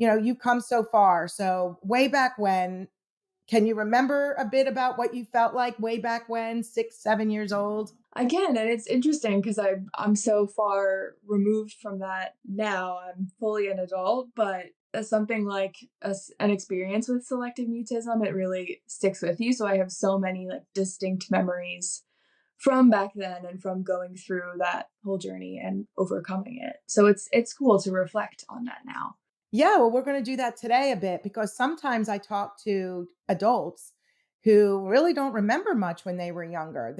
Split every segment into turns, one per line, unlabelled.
you've come so far. So way back when, can you remember a bit about what you felt like way back when, 6, 7 years old?
I can, and it's interesting because I'm so far removed from that now. I'm fully an adult, but as something like an experience with selective mutism, it really sticks with you. So I have so many like distinct memories from back then and from going through that whole journey and overcoming it. So it's cool to reflect on that now.
Yeah, well, we're going to do that today a bit because sometimes I talk to adults who really don't remember much when they were younger.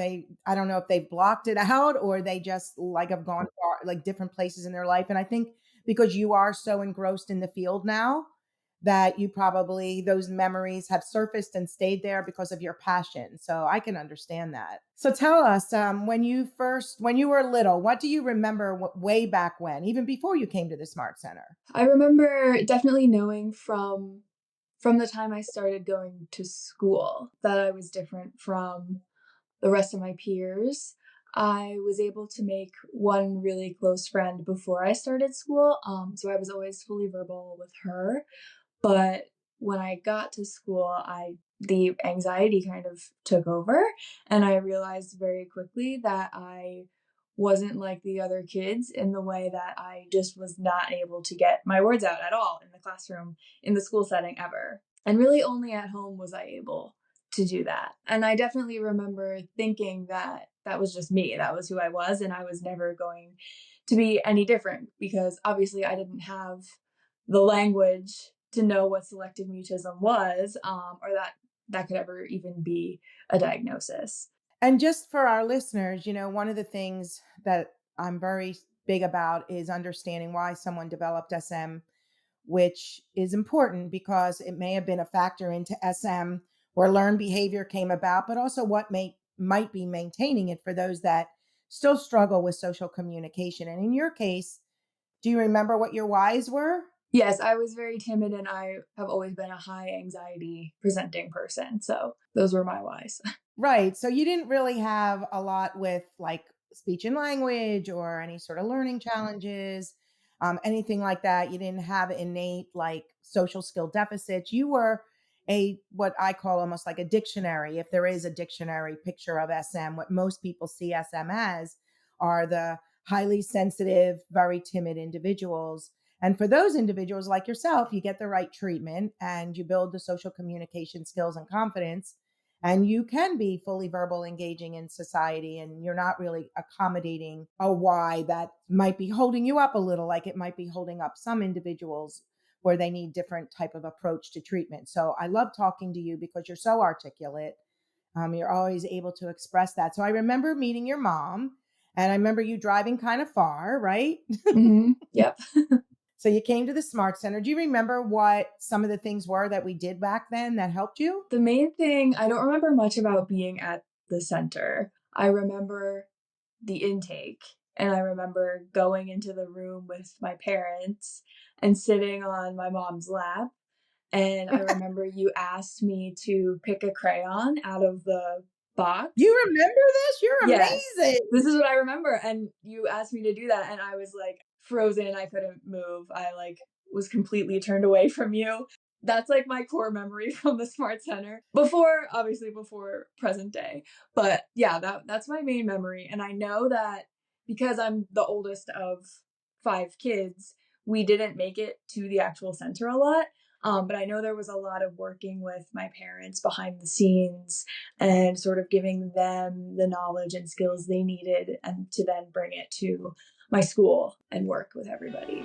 I don't know if they've blocked it out or they just like have gone far, like different places in their life. And I think because you are so engrossed in the field now, that you probably, those memories have surfaced and stayed there because of your passion. So I can understand that. So tell us, when you were little, what do you remember way back when, even before you came to the Smart Center?
I remember definitely knowing from the time I started going to school that I was different from the rest of my peers. I was able to make one really close friend before I started school. So I was always fully verbal with her. But when I got to school, the anxiety kind of took over, and I realized very quickly that I wasn't like the other kids in the way that I just was not able to get my words out at all in the classroom, in the school setting ever. And really only at home was I able to do that. And I definitely remember thinking that that was just me, that was who I was, and I was never going to be any different because obviously I didn't have the language to know what selective mutism was, or that could ever even be a diagnosis.
And just for our listeners, one of the things that I'm very big about is understanding why someone developed SM, which is important because it may have been a factor into SM where learned behavior came about, but also what might be maintaining it for those that still struggle with social communication. And in your case, do you remember what your whys were?
Yes, I was very timid and I have always been a high anxiety presenting person. So those were my whys.
Right. So you didn't really have a lot with like speech and language or any sort of learning challenges, anything like that. You didn't have innate like social skill deficits. You were what I call almost like a dictionary. If there is a dictionary picture of SM, what most people see SM as are the highly sensitive, very timid individuals. And for those individuals like yourself, you get the right treatment and you build the social communication skills and confidence, and you can be fully verbal, engaging in society, and you're not really accommodating a why that might be holding you up a little, like it might be holding up some individuals where they need different type of approach to treatment. So I love talking to you because you're so articulate. You're always able to express that. So I remember meeting your mom, and I remember you driving kind of far, right?
Yep.
So you came to the Smart Center. Do you remember what some of the things were that we did back then that helped you?
The main thing, I don't remember much about being at the center. I remember the intake, and I remember going into the room with my parents and sitting on my mom's lap. And I remember you asked me to pick a crayon out of the box.
You remember this? You're
Yes,
amazing.
this is what I remember. And you asked me to do that, and I was like frozen. I couldn't move. I like was completely turned away from you. That's like my core memory from the Smart Center before, obviously, before present day. But yeah, that's my main memory. And I know that because I'm the oldest of five kids, we didn't make it to the actual center a lot. But I know there was a lot of working with my parents behind the scenes and sort of giving them the knowledge and skills they needed and to then bring it to my school and work with everybody.